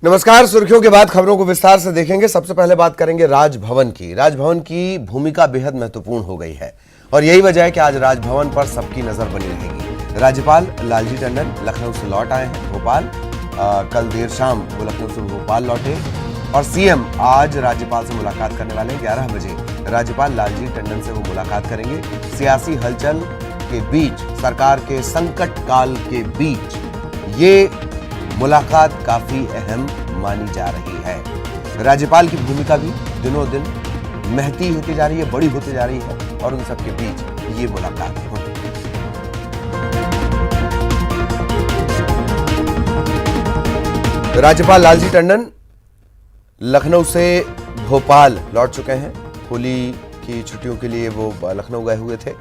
नमस्कार। सुर्खियों के बाद खबरों को विस्तार से देखेंगे। सबसे पहले बात करेंगे राजभवन की। राजभवन की भूमिका बेहद महत्वपूर्ण हो गई है और यही वजह है कि आज राजभवन पर सबकी नजर बनी रहेगी। राज्यपाल लालजी टंडन लखनऊ से लौट आए हैं भोपाल। कल देर शाम वो लखनऊ से भोपाल लौटे और सीएम आज राज्यपाल से मुलाकात करने वाले 11 बजे राज्यपाल लालजी टंडन से वो मुलाकात करेंगे। सियासी हलचल के बीच, सरकार के संकट काल के बीच ये मुलाकात काफी अहम मानी जा रही है। राज्यपाल की भूमिका भी दिनों दिन महती होती जा रही है, बड़ी होती जा रही है और उन सबके बीच ये मुलाकात होगी। राज्यपाल लालजी टंडन लखनऊ से भोपाल लौट चुके हैं। होली की छुट्टियों के लिए वो लखनऊ गए हुए थे।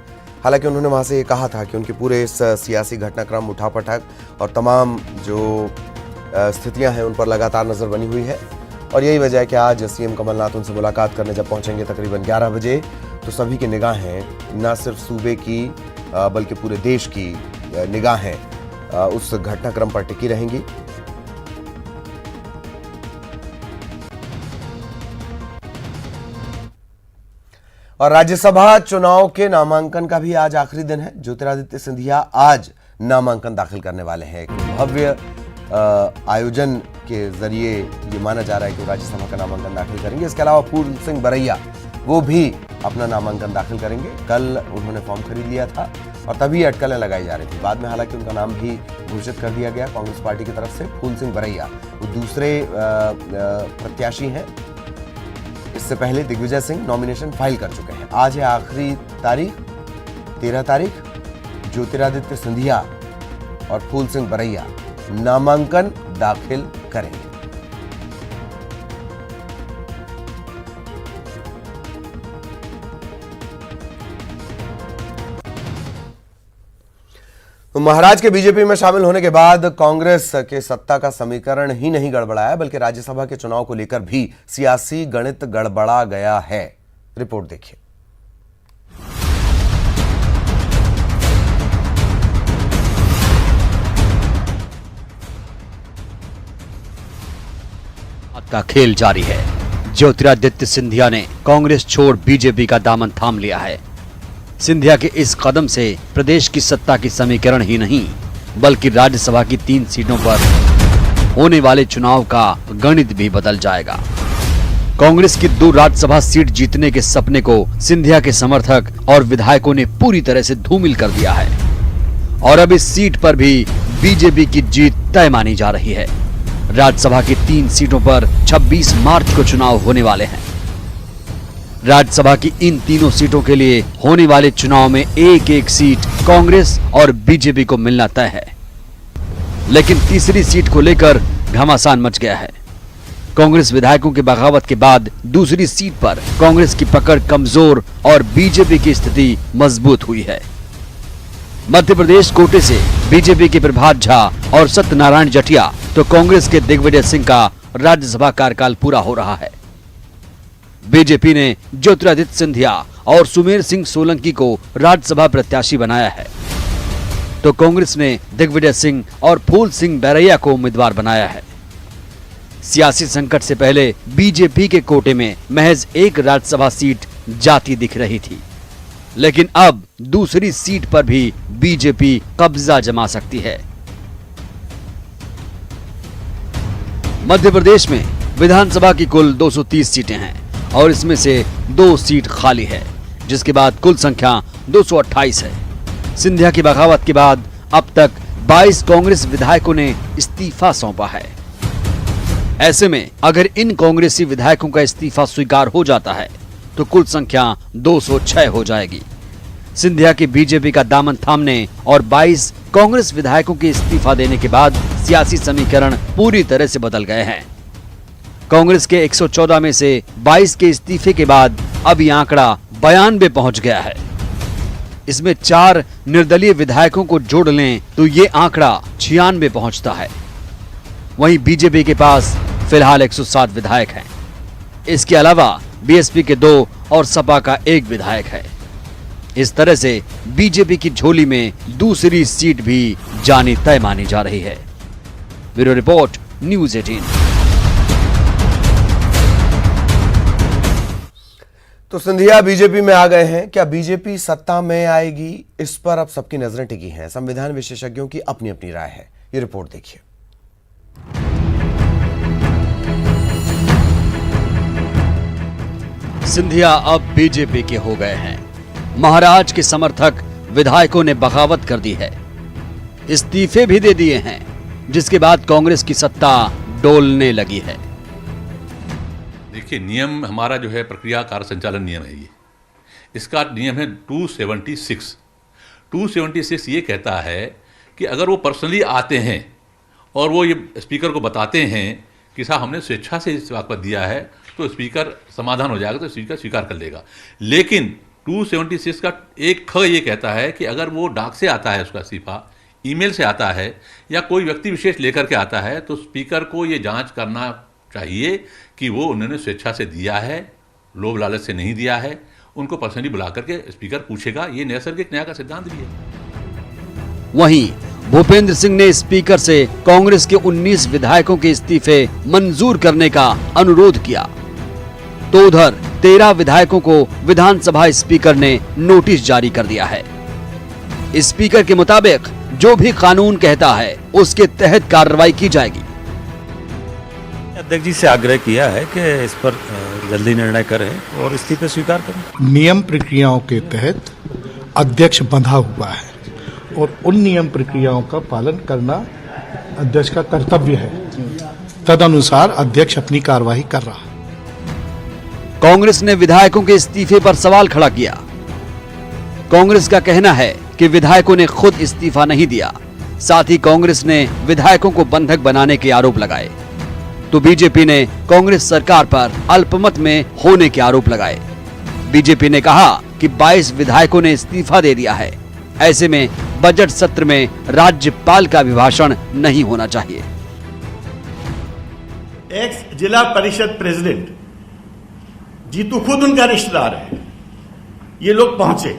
हालांकि उन्होंने वहां से ये कहा था कि उनके पूरे इस सियासी घटनाक्रम, उठापटक और तमाम जो स्थितियां हैं उन पर लगातार नजर बनी हुई है और यही वजह है कि आज सीएम कमलनाथ उनसे मुलाकात करने जब पहुंचेंगे तकरीबन 11 बजे तो सभी की निगाहें न सिर्फ सूबे की बल्कि पूरे देश की निगाहें उस घटनाक्रम पर टिकी रहेंगी। और राज्यसभा चुनाव के नामांकन का भी आज आखिरी दिन है। ज्योतिरादित्य सिंधिया आज नामांकन दाखिल करने वाले हैं। एक भव्य आयोजन के जरिए ये माना जा रहा है कि राज्यसभा का नामांकन दाखिल करेंगे। इसके अलावा फूल सिंह बरैया वो भी अपना नामांकन दाखिल करेंगे। कल उन्होंने फॉर्म खरीद लिया था और तभी अटकलें लगाई जा रही थी। बाद में हालांकि उनका नाम भी घोषित कर दिया गया कांग्रेस पार्टी की तरफ से। फूल सिंह बरैया वो दूसरे प्रत्याशी हैं। इससे पहले दिग्विजय सिंह नॉमिनेशन फाइल कर चुके हैं। आज है आखिरी तारीख, 13 तारीख। ज्योतिरादित्य सिंधिया और फूल सिंह बरैया नामांकन दाखिल करेंगे। तो महाराज के बीजेपी में शामिल होने के बाद कांग्रेस के सत्ता का समीकरण ही नहीं गड़बड़ाया बल्कि राज्यसभा के चुनाव को लेकर भी सियासी गणित गड़बड़ा गया है। रिपोर्ट देखिए। का खेल जारी है। ज्योतिरादित्य सिंधिया ने कांग्रेस छोड़ बीजेपी का दामन थाम लिया है। सिंधिया के इस कदम से प्रदेश की सत्ता की समीकरण ही नहीं बल्कि राज्यसभा की 3 सीटों पर होने वाले चुनाव का गणित भी बदल जाएगा। कांग्रेस की 2 राज्यसभा सीट जीतने के सपने को सिंधिया के समर्थक और विधायकों ने पूरी तरह से धूमिल कर दिया है और अब इस सीट पर भी बीजेपी की जीत तय मानी जा रही है। राज्यसभा की 3 सीटों पर 26 मार्च को चुनाव होने वाले हैं। राज्यसभा की इन तीनों सीटों के लिए होने वाले चुनाव में एक सीट कांग्रेस और बीजेपी को मिलना तय है, लेकिन तीसरी सीट को लेकर घमासान मच गया है। कांग्रेस विधायकों के बगावत के बाद दूसरी सीट पर कांग्रेस की पकड़ कमजोर और बीजेपी की स्थिति मजबूत हुई है। मध्य प्रदेश कोटे से बीजेपी के प्रभात झा और सत्यनारायण जटिया तो कांग्रेस के दिग्विजय सिंह का राज्यसभा कार्यकाल पूरा हो रहा है। बीजेपी ने ज्योतिरादित्य सिंधिया और सुमेर सिंह सोलंकी को राज्यसभा प्रत्याशी बनाया है तो कांग्रेस ने दिग्विजय सिंह और फूल सिंह बैरैया को उम्मीदवार बनाया है। सियासी संकट से पहले बीजेपी के कोटे में महज एक राज्यसभा सीट जाती दिख रही थी, लेकिन अब दूसरी सीट पर भी बीजेपी कब्जा जमा सकती है। मध्य प्रदेश में विधानसभा की कुल 230 सीटें हैं और इसमें से 2 सीट खाली है, जिसके बाद कुल संख्या 228 है। सिंधिया की बगावत के बाद अब तक 22 कांग्रेस विधायकों ने इस्तीफा सौंपा है। ऐसे में अगर इन कांग्रेसी विधायकों का इस्तीफा स्वीकार हो जाता है तो कुल संख्या 206 हो जाएगी। सिंधिया के बीजेपी का दामन थामने और 22 कांग्रेस विधायकों के इस्तीफा देने के बाद सियासी समीकरण पूरी तरह से बदल गए हैं। कांग्रेस के 114 में से 22 के इस्तीफे के बाद अब ये आंकड़ा 92 पहुंच गया है। इसमें 4 निर्दलीय विधायकों को जोड़ लें तो ये आंकड़ा 96 पहुंचता है। वहीं बीजेपी के पास फिलहाल 107 विधायक हैं। इसके अलावा बीएसपी के 2 और सपा का 1 विधायक है। इस तरह से बीजेपी की झोली में दूसरी सीट भी जानी तय मानी जा रही है। Bureau report, news 18। तो सिंधिया बीजेपी में आ गए हैं। क्या बीजेपी सत्ता में आएगी, इस पर अब सबकी नजरें टिकी हैं। संविधान विशेषज्ञों की अपनी अपनी राय है। ये रिपोर्ट देखिए। सिंधिया अब बीजेपी के हो गए हैं। महाराज के समर्थक विधायकों ने बगावत कर दी है, इस्तीफे भी दे दिए हैं, जिसके बाद कांग्रेस की सत्ता डोलने लगी है। देखिए, नियम हमारा जो है प्रक्रिया कार्य संचालन नियम है ये। इसका नियम है 276। 276 ये कहता है कि अगर वो पर्सनली आते हैं और वो ये स्पीकर को बताते हैं कि साहब हमने स्वेच्छा से इस वाकत दिया है, तो स्पीकर समाधान हो जाएगा, तो स्पीकर स्वीकार कर लेगा। लेकिन 276 का एक ख ये कहता है कि अगर वो डाक से आता है, उसका इस्तीफा ईमेल से आता है या कोई व्यक्ति विशेष लेकर के आता है, तो स्पीकर को ये जांच करना चाहिए कि वो उन्होंने स्वेच्छा से दिया है, लोभ लालच से नहीं दिया है। उनको पर्सनली बुला करके स्पीकर पूछेगा। ये नैसर्गिक न्याय का सिद्धांत भी है। वहीं भूपेंद्र सिंह ने स्पीकर से कांग्रेस के 19 विधायकों के इस्तीफे मंजूर करने का अनुरोध किया, तो उधर 13 विधायकों को विधानसभा स्पीकर ने नोटिस जारी कर दिया है। स्पीकर के मुताबिक जो भी कानून कहता है उसके तहत कार्रवाई की जाएगी। अध्यक्ष जी से आग्रह किया है कि इस पर जल्दी निर्णय करें और इस्तीफे स्वीकार करें। नियम प्रक्रियाओं के तहत अध्यक्ष बंधा हुआ है और उन नियम प्रक्रियाओं का पालन करना अध्यक्ष का कर्तव्य है। तदनुसार अध्यक्ष अपनी कार्यवाही कर रहा है। कांग्रेस ने विधायकों के इस्तीफे पर सवाल खड़ा किया। कांग्रेस का कहना है कि विधायकों ने खुद इस्तीफा नहीं दिया, साथ ही कांग्रेस ने विधायकों को बंधक बनाने के आरोप लगाए। तो बीजेपी ने कांग्रेस सरकार पर अल्पमत में होने के आरोप लगाए। बीजेपी ने कहा कि 22 विधायकों ने इस्तीफा दे दिया है, ऐसे में बजट सत्र में राज्यपाल का अभिभाषण नहीं होना चाहिए। एक्स जिला परिषद प्रेसिडेंट जीतू खुद उनका रिश्तेदार है। ये लोग पहुंचे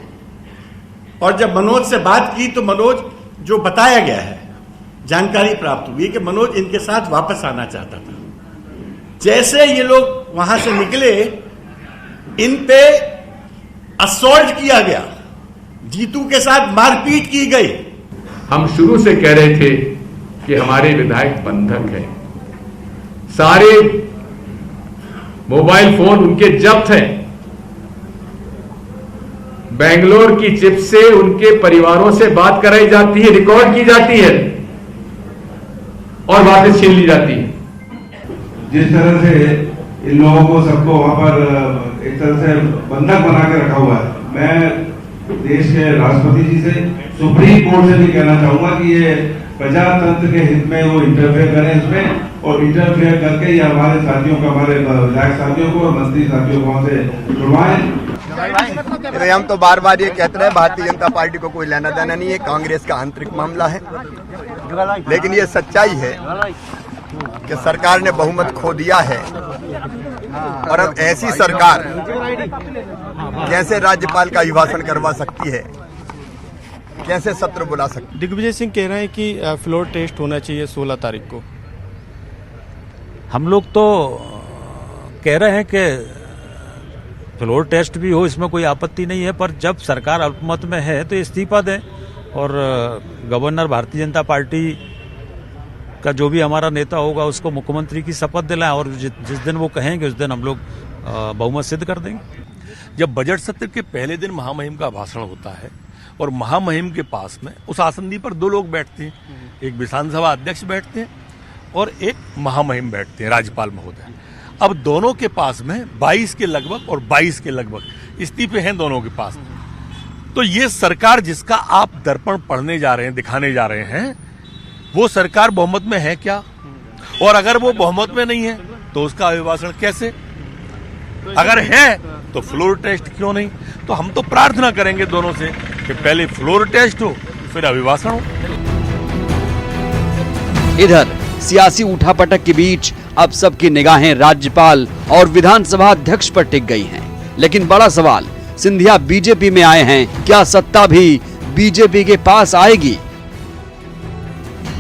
और जब मनोज से बात की तो मनोज, जो बताया गया है, जानकारी प्राप्त हुई कि मनोज इनके साथ वापस आना चाहता था। जैसे ये लोग वहां से निकले, इन पे असॉल्ट किया गया, जीतू के साथ मारपीट की गई। हम शुरू से कह रहे थे कि हमारे विधायक बंधक हैं। सारे मोबाइल फोन उनके जब्त हैं। बेंगलोर की चिप से उनके परिवारों से बात कराई जाती है, रिकॉर्ड की जाती है और वापस छीन ली जाती है। जिस तरह से इन लोगों को सबको वहां पर एक तरह से बंधक बना के रखा हुआ है, मैं देश के राष्ट्रपति जी से, सुप्रीम कोर्ट से भी कहना चाहूंगा कि ये प्रजातंत्र के हित में वो इंटरफेयर करें इसमें, और इंटरफेयर करके ये हमारे साथियों को, हमारे विधायक साथियों को और मंत्री साथियों को वहां से जुड़वाएं। हम तो बार बार ये कहते हैं भारतीय जनता पार्टी को कोई लेना देना नहीं है, कांग्रेस का आंतरिक मामला है। लेकिन ये सच्चाई है कि सरकार ने बहुमत खो दिया है और अब ऐसी सरकार कैसे राज्यपाल का अभिभाषण करवा सकती है, कैसे सत्र बुला सकती है। दिग्विजय सिंह कह रहे हैं कि फ्लोर टेस्ट होना चाहिए 16 तारीख को। हम लोग तो कह रहे हैं कि फ्लोर टेस्ट भी हो, इसमें कोई आपत्ति नहीं है, पर जब सरकार अल्पमत में है तो इस्तीफा दें और गवर्नर भारतीय जनता पार्टी का जो भी हमारा नेता होगा उसको मुख्यमंत्री की शपथ दिलाएं और जिस दिन वो कहेंगे उस दिन हम लोग बहुमत सिद्ध कर देंगे। जब बजट सत्र के पहले दिन महामहिम का भाषण होता है और महामहिम के पास में उस आसंदी पर दो लोग बैठते हैं, एक विधानसभा अध्यक्ष बैठते हैं और एक महामहिम बैठते हैं, राज्यपाल महोदय। अब दोनों के पास में 22 के लगभग और 22 के लगभग इस्तीफे हैं दोनों के पास। तो ये सरकार जिसका आप दर्पण पढ़ने जा रहे हैं, दिखाने जा रहे हैं, वो सरकार बहुमत में है क्या? और अगर वो बहुमत में नहीं है तो उसका अभिभाषण कैसे? अगर है तो फ्लोर टेस्ट क्यों नहीं? तो हम तो प्रार्थना करेंगे दोनों से कि पहले फ्लोर टेस्ट हो फिर अभिभाषण हो। इधर सियासी उठापटक के बीच अब सबकी निगाहें राज्यपाल और विधानसभा अध्यक्ष पर टिक गई हैं। लेकिन बड़ा सवाल, सिंधिया बीजेपी में आए हैं, क्या सत्ता भी बीजेपी के पास आएगी?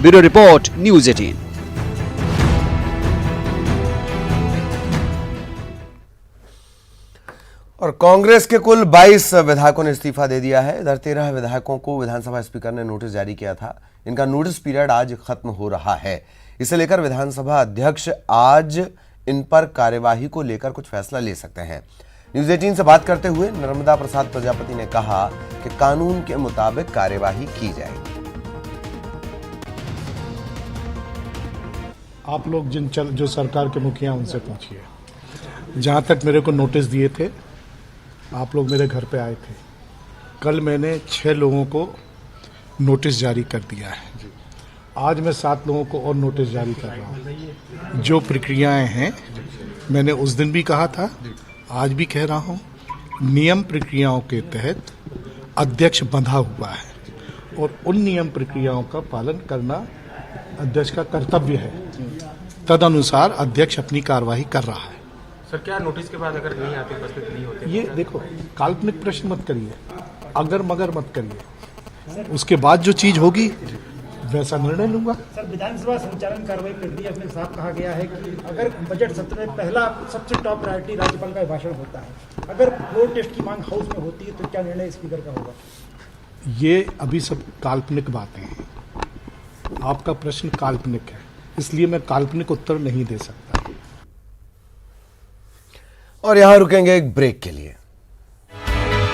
Bureau report, news 18। और कांग्रेस के कुल 22 विधायकों ने इस्तीफा दे दिया है। इधर 13 विधायकों को विधानसभा स्पीकर ने नोटिस जारी किया था। इनका नोटिस पीरियड आज खत्म हो रहा है। इसे लेकर विधानसभा अध्यक्ष आज इन पर कार्यवाही को लेकर कुछ फैसला ले सकते हैं। न्यूज 18 से बात करते हुए नर्मदा प्रसाद प्रजापति ने कहा कि कानून के मुताबिक कार्यवाही की जाएगी। आप लोग जो सरकार के मुखिया उनसे पूछिए। जहां तक मेरे को नोटिस दिए थे, आप लोग मेरे घर पे आए थे। कल मैंने 6 लोगों को नोटिस जारी कर दिया है। आज मैं 7 लोगों को और नोटिस जारी कर रहा हूँ। जो प्रक्रियाएं हैं, मैंने उस दिन भी कहा था, आज भी कह रहा हूँ, नियम प्रक्रियाओं के तहत अध्यक्ष बंधा हुआ है और उन नियम प्रक्रियाओं का पालन करना अध्यक्ष का कर्तव्य है। तदनुसार अध्यक्ष अपनी कार्यवाही कर रहा है। सर, क्या नोटिस के बाद अगर नहीं आते, उपस्थित नहीं होते? ये देखो, काल्पनिक प्रश्न मत करिए, अगर मगर मत करिए। उसके बाद जो चीज होगी वैसा निर्णय लूंगा। सर, विधानसभा संचालन कार्रवाई प्रक्रिया में साफ कहा गया है कि अगर बजट सत्र में पहला सबसे टॉप प्रायोरिटी राज्यपाल का भाषण होता है, अगर फ्लोर टेस्ट की मांग हाउस में होती है तो क्या निर्णय स्पीकर का होगा? ये अभी सब काल्पनिक बातें हैं। आपका प्रश्न काल्पनिक है, इसलिए मैं काल्पनिक उत्तर नहीं दे सकता। और यहां रुकेंगे एक ब्रेक के लिए।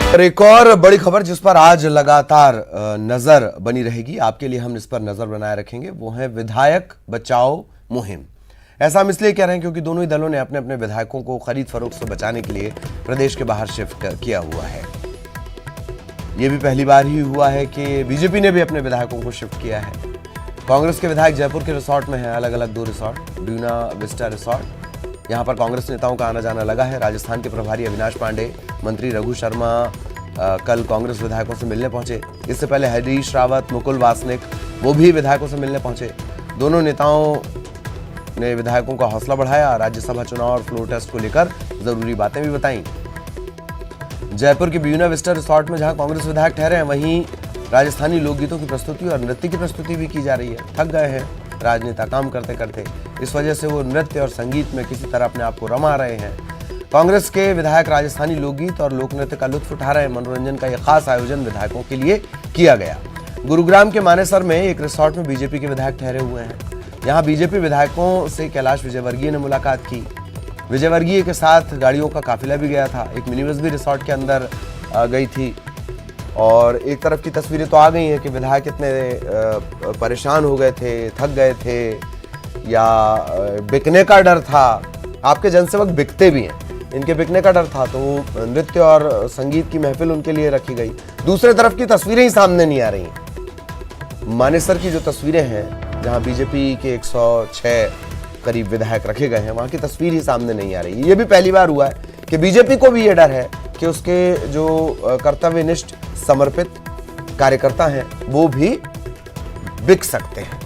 और एक और बड़ी खबर जिस पर आज लगातार नजर बनी रहेगी, आपके लिए हम इस पर नजर बनाए रखेंगे, वो है विधायक बचाओ मुहिम। ऐसा हम इसलिए कह रहे हैं क्योंकि दोनों ही दलों ने अपने अपने विधायकों को खरीद फरोख्त से बचाने के लिए प्रदेश के बाहर शिफ्ट किया हुआ है। यह भी पहली बार ही हुआ है कि बीजेपी ने भी अपने विधायकों को शिफ्ट किया है। कांग्रेस के विधायक जयपुर के रिसोर्ट में हैं, अलग अलग 2 रिसोर्ट, ब्यूना विस्टा रिसोर्ट। यहां पर कांग्रेस नेताओं का आना जाना लगा है। राजस्थान के प्रभारी अविनाश पांडे, मंत्री रघु शर्मा कल कांग्रेस विधायकों से मिलने पहुंचे। इससे पहले हरीश रावत, मुकुल वासनिक, वो भी विधायकों से मिलने पहुंचे। दोनों नेताओं ने विधायकों का हौसला बढ़ाया। राज्यसभा चुनाव और फ्लोर टेस्ट को लेकर जरूरी बातें भी बताई। जयपुर के ब्यूना विस्टा रिसोर्ट में जहां कांग्रेस विधायक ठहरे हैं, वहीं राजस्थानी लोकगीतों की प्रस्तुति और नृत्य की प्रस्तुति भी की जा रही है। थक गए हैं राजनेता काम करते करते, इस वजह से वो नृत्य और संगीत में किसी तरह अपने आप को रमा रहे हैं। कांग्रेस के विधायक राजस्थानी लोकगीत और लोक नृत्य का लुत्फ उठा रहे हैं। मनोरंजन का यह खास आयोजन विधायकों के लिए किया गया। गुरुग्राम के मानेसर में एक रिसोर्ट में बीजेपी के विधायक ठहरे हुए हैं। यहाँ बीजेपी विधायकों से कैलाश विजयवर्गीय ने मुलाकात की। विजयवर्गीय के साथ गाड़ियों का काफिला भी गया था। एक मिनी बस भी रिसोर्ट के अंदर गई थी और एक तरफ की तस्वीरें तो आ गई हैं कि विधायक इतने परेशान हो गए थे, थक गए थे या बिकने का डर था। आपके जनसेवक बिकते भी हैं, इनके बिकने का डर था, तो नृत्य और संगीत की महफिल उनके लिए रखी गई। दूसरे तरफ की तस्वीरें ही सामने नहीं आ रही। मानेसर की जो तस्वीरें हैं, जहां बीजेपी के 106 करीब विधायक रखे गए हैं, वहां की तस्वीर ही सामने नहीं आ रही। ये भी पहली बार हुआ है कि बीजेपी को भी ये डर है कि उसके जो कर्तव्यनिष्ठ समर्पित कार्यकर्ता हैं, वो भी बिक सकते हैं।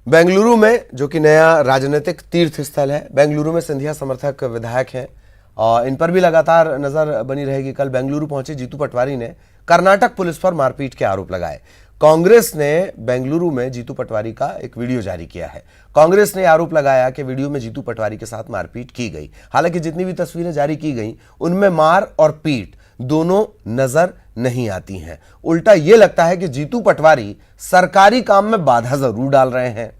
बेंगलुरु में, जो कि नया राजनीतिक तीर्थ स्थल है, बेंगलुरु में सिंधिया समर्थक विधायक हैं और इन पर भी लगातार नजर बनी रहेगी। कल बेंगलुरु पहुंचे जीतू पटवारी ने कर्नाटक पुलिस पर मारपीट के आरोप लगाए। कांग्रेस ने बेंगलुरु में जीतू पटवारी का एक वीडियो जारी किया है। कांग्रेस ने आरोप लगाया कि वीडियो में जीतू पटवारी के साथ मारपीट की गई। हालांकि जितनी भी तस्वीरें जारी की गई, उनमें मार और पीट दोनों नजर नहीं आती हैं। उल्टा यह लगता है कि जीतू पटवारी सरकारी काम में बाधा जरूर डाल रहे हैं।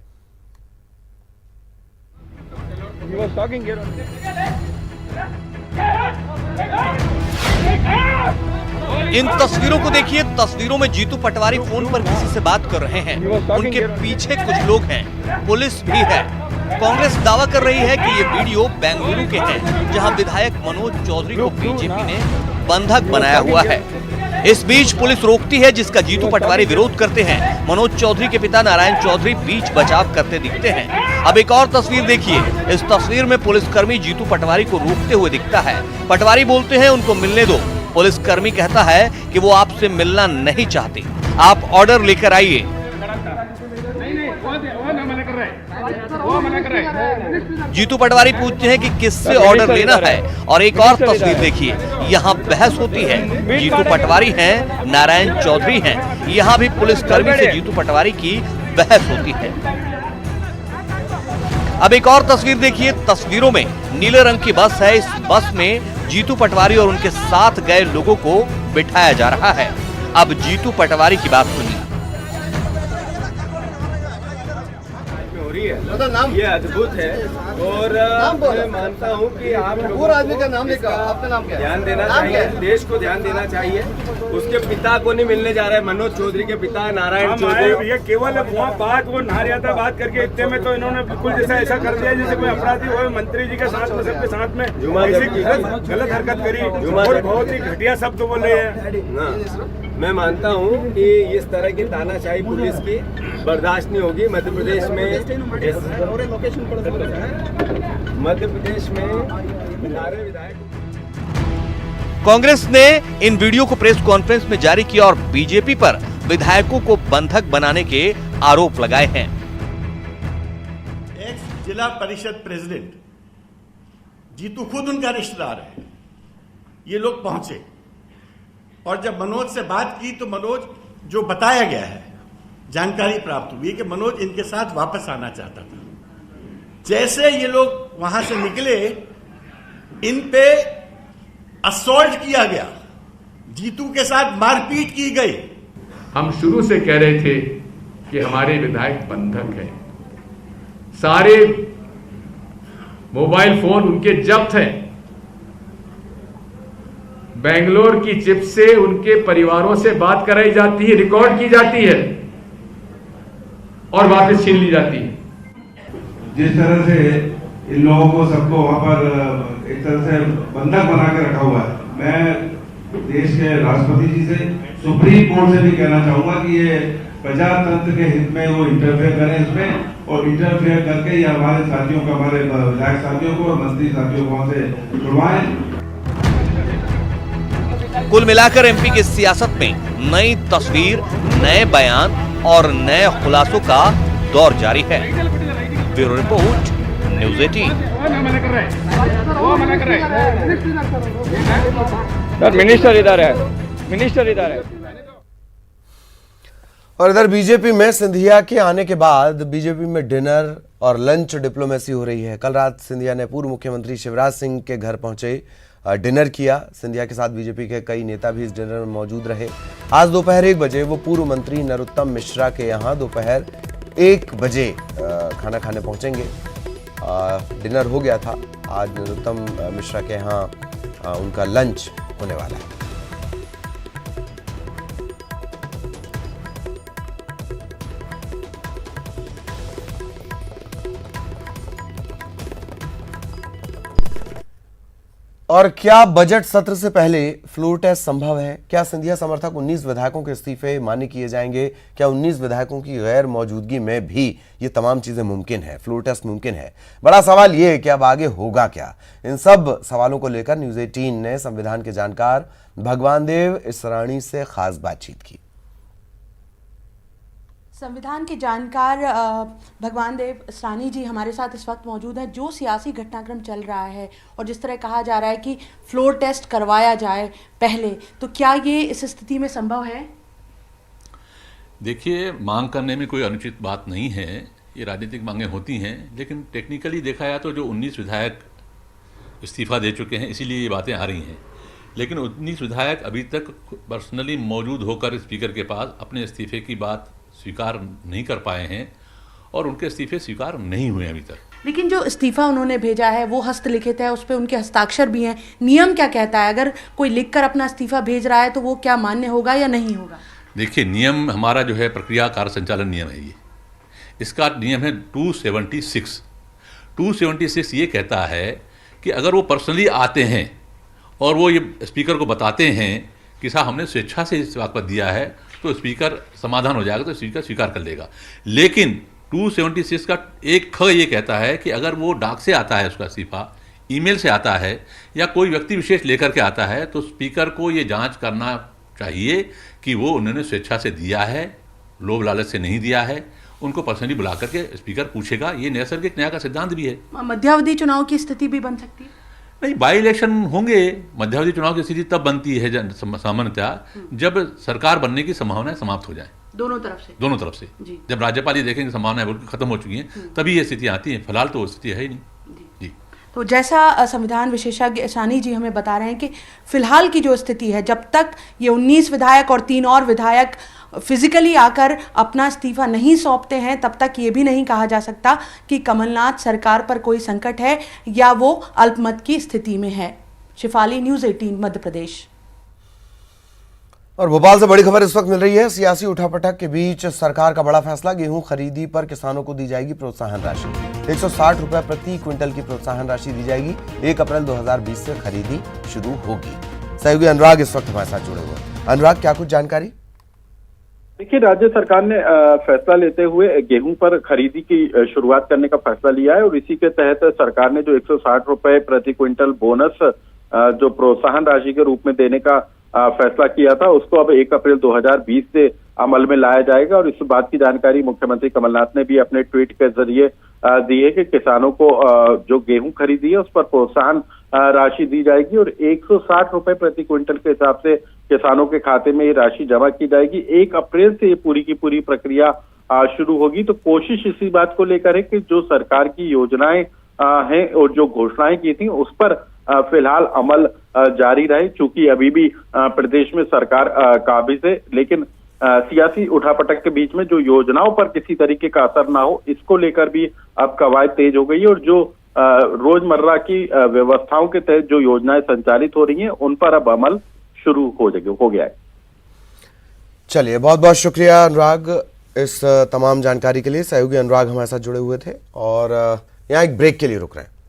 इन तस्वीरों को देखिए। तस्वीरों में जीतू पटवारी फोन पर किसी से बात कर रहे हैं। उनके पीछे कुछ लोग हैं, पुलिस भी है। कांग्रेस दावा कर रही है कि ये वीडियो बेंगलुरु के हैं, जहां विधायक मनोज चौधरी को बीजेपी ने बंधक बनाया हुआ है। इस बीच पुलिस रोकती है, जिसका जीतू पटवारी विरोध करते हैं। मनोज चौधरी के पिता नारायण चौधरी बीच बचाव करते दिखते हैं। अब एक और तस्वीर देखिए। इस तस्वीर में पुलिसकर्मी जीतू पटवारी को रोकते हुए दिखता है। पटवारी बोलते हैं उनको मिलने दो। पुलिसकर्मी कहता है कि वो आपसे मिलना नहीं चाहते, आप ऑर्डर लेकर आइए। जीतू पटवारी पूछते हैं कि किससे ऑर्डर लेना है। और एक और तस्वीर देखिए, यहाँ बहस होती है। जीतू पटवारी हैं, नारायण चौधरी हैं। यहाँ भी पुलिसकर्मी से जीतू पटवारी की बहस होती है। अब एक और तस्वीर देखिए। तस्वीरों में नीले रंग की बस है। इस बस में जीतू पटवारी और उनके साथ गए लोगों को बिठाया जा रहा है। अब जीतू पटवारी की बात सुनिए। ये अद्भुत है और मैं मानता हूँ कि आप लोगों आदमी का नाम लेकर आपका नाम क्या ध्यान देना चाहिए, देश को ध्यान देना चाहिए। उसके पिता को नहीं मिलने जा रहा है, मनोज चौधरी के पिता नारायण चौधरी। ये केवल वहाँ बात वो नारियाता बात करके इतने में तो इन्होंने बिल्कुल जैसा ऐसा कर दिया जैसे कोई अपराधी हो, मंत्री जी के साथ में सबके साथ में गलत हरकत करी और बहुत ही घटिया शब्द बोले हैं। मैं मानता हूँ कि इस तरह की तानाशाही पुलिस की बर्दाश्त नहीं होगी। मध्य प्रदेश में सारे विधायक। कांग्रेस ने इन वीडियो को प्रेस कॉन्फ्रेंस में जारी किया और बीजेपी पर विधायकों को बंधक बनाने के आरोप लगाए हैं। एक्स जिला परिषद प्रेसिडेंट जीतू खुद उनका रिश्तेदार है। ये लोग पहुंचे और जब मनोज से बात की तो मनोज, जो बताया गया है, जानकारी प्राप्त हुई कि मनोज इनके साथ वापस आना चाहता था। जैसे ये लोग वहां से निकले, इन पे असॉल्ट किया गया, जीतू के साथ मारपीट की गई। हम शुरू से कह रहे थे कि हमारे विधायक बंधक हैं। सारे मोबाइल फोन उनके जब्त हैं। बेंगलोर की चिप से उनके परिवारों से बात कराई जाती है, रिकॉर्ड की जाती है और वापस छीन ली जाती है। जिस तरह से इन लोगों को सबको वहां पर एक तरह से बंधक बना के रखा हुआ है, मैं देश के राष्ट्रपति जी से, सुप्रीम कोर्ट से भी कहना चाहूंगा कि ये प्रजातंत्र के हित में वो इंटरफेयर करें इसमें, और इंटरफेयर करके ये हमारे साथियों को, हमारे विधायक साथियों को और मंत्री साथियों को वहां से छुड़वाएं। कुल मिलाकर एमपी की सियासत में नई तस्वीर, नए बयान और नए खुलासों का दौर जारी है। Bureau report, news 18। Sir minister इधर है, मिनिस्टर इधर है। और इधर बीजेपी में सिंधिया के आने के बाद बीजेपी में डिनर और लंच डिप्लोमेसी हो रही है। कल रात सिंधिया ने पूर्व मुख्यमंत्री शिवराज सिंह के घर पहुंचे, डिनर किया। सिंधिया के साथ बीजेपी के कई नेता भी इस डिनर में मौजूद रहे। आज दोपहर 1 बजे वो पूर्व मंत्री नरोत्तम मिश्रा के यहाँ दोपहर 1 बजे खाना खाने पहुंचेंगे। डिनर हो गया था, आज नरोत्तम मिश्रा के यहाँ उनका लंच होने वाला है। और क्या बजट सत्र से पहले फ्लोर टेस्ट संभव है? क्या सिंधिया समर्थक 19 विधायकों के इस्तीफे मान्य किए जाएंगे? क्या 19 विधायकों की गैर मौजूदगी में भी ये तमाम चीजें मुमकिन है? फ्लोर टेस्ट मुमकिन है? बड़ा सवाल ये है कि अब आगे होगा क्या? इन सब सवालों को लेकर न्यूज़ 18 ने संविधान के जानकार भगवान देव इसरानी से खास बातचीत की। संविधान के जानकार भगवान देव इसरानी जी हमारे साथ इस वक्त मौजूद हैं। जो सियासी घटनाक्रम चल रहा है और जिस तरह कहा जा रहा है कि फ्लोर टेस्ट करवाया जाए पहले, तो क्या ये इस स्थिति में संभव है? देखिए, मांग करने में कोई अनुचित बात नहीं है, ये राजनीतिक मांगें होती हैं, लेकिन टेक्निकली देखा जाए तो जो 19 विधायक इस्तीफा दे चुके हैं, इसीलिए ये बातें आ रही हैं। लेकिन 19 विधायक अभी तक पर्सनली मौजूद होकर स्पीकर के पास अपने इस्तीफे की बात स्वीकार नहीं कर पाए हैं और उनके इस्तीफे स्वीकार नहीं हुए अभी तक। लेकिन जो इस्तीफा उन्होंने भेजा है वो हस्तलिखित है, उस पर उनके हस्ताक्षर भी हैं। नियम क्या कहता है? अगर कोई लिखकर अपना इस्तीफा भेज रहा है तो वो क्या मान्य होगा या नहीं होगा? देखिए, नियम हमारा जो है प्रक्रिया कार्य संचालन नियम है, ये इसका नियम है 276। 276 ये कहता है कि अगर वो पर्सनली आते हैं और वो ये स्पीकर को बताते हैं कि साहब हमने स्वेच्छा से इस वाकपत दिया है, तो स्पीकर समाधान हो जाएगा, तो स्पीकर स्वीकार कर लेगा। लेकिन 276 का एक ख ये कहता है कि अगर वो डाक से आता है, उसका इस्तीफा ईमेल से आता है या कोई व्यक्ति विशेष लेकर के आता है, तो स्पीकर को ये जांच करना चाहिए कि वो उन्होंने स्वेच्छा से दिया है, लोभ लालच से नहीं दिया है। उनको पर्सनली बुला करके स्पीकर पूछेगा। ये नैसर्गिक न्याय का सिद्धांत भी है। मध्यावधि चुनाव की स्थिति भी बन सकती है? नहीं, बाई इलेक्शन होंगे। मध्यावधि चुनाव की स्थिति तब बनती है सामान्यतः जब सरकार बनने की संभावनाएं समाप्त हो जाए। दोनों तरफ से जी। जब राज्यपाल ये देखेंगे संभावनाएं बिल्कुल खत्म हो चुकी हैं तभी ये स्थितियां आती हैं, फिलहाल तो वो स्थिति है ही नहीं जी। तो जैसा संविधान विशेषज्ञ सानी जी हमें बता रहे हैं कि फिलहाल की जो स्थिति है, जब तक ये 19 विधायक और 3 और विधायक फिजिकली आकर अपना इस्तीफा नहीं सौंपते हैं, तब तक ये भी नहीं कहा जा सकता कि कमलनाथ सरकार पर कोई संकट है या वो अल्पमत की स्थिति में है। शिफाली, न्यूज़ 18 मध्य प्रदेश। और भोपाल से बड़ी खबर इस वक्त मिल रही है। सियासी उठापटक के बीच सरकार का बड़ा फैसला, गेहूं खरीदी पर किसानों को दी जाएगी प्रोत्साहन राशि। 160 रुपए प्रति क्विंटल की प्रोत्साहन राशि दी जाएगी। 1 अप्रैल 2020 से खरीदी शुरू होगी। सहयोगी अनुराग इस वक्त हमारे साथ जुड़े हुए हैं। अनुराग, क्या कुछ जानकारी? देखिए, राज्य सरकार ने फैसला लेते हुए गेहूं पर खरीदी की शुरुआत करने का फैसला लिया है और इसी के तहत सरकार ने जो 160 रुपए प्रति क्विंटल बोनस जो प्रोत्साहन राशि के रूप में देने का फैसला किया था, उसको अब 1 अप्रैल 2020 से अमल में लाया जाएगा। और इस बात की जानकारी मुख्यमंत्री कमलनाथ ने भी अपने ट्वीट के जरिए दी है कि किसानों को जो गेहूं खरीदी है उस पर प्रोत्साहन राशि दी जाएगी और 160 रुपए प्रति क्विंटल के हिसाब से किसानों के खाते में ये राशि जमा की जाएगी। 1 अप्रैल से ये पूरी की पूरी प्रक्रिया शुरू होगी। तो कोशिश इसी बात को लेकर है कि जो सरकार की योजनाएं हैं और जो घोषणाएं की थी उस पर फिलहाल अमल जारी रहे, चूंकि अभी भी प्रदेश में सरकार काबिज है, लेकिन सियासी उठापटक के बीच में जो योजनाओं पर किसी तरीके का असर ना हो, इसको लेकर भी अब कवायद तेज हो गई है और जो रोजमर्रा की व्यवस्थाओं के तहत जो योजनाएं संचालित हो रही हैं उन पर अब अमल शुरू हो गया है। चलिए, बहुत बहुत शुक्रिया अनुराग इस तमाम जानकारी के लिए। सहयोगी अनुराग हमारे साथ जुड़े हुए थे और यहाँ एक ब्रेक के लिए रुक रहे हैं।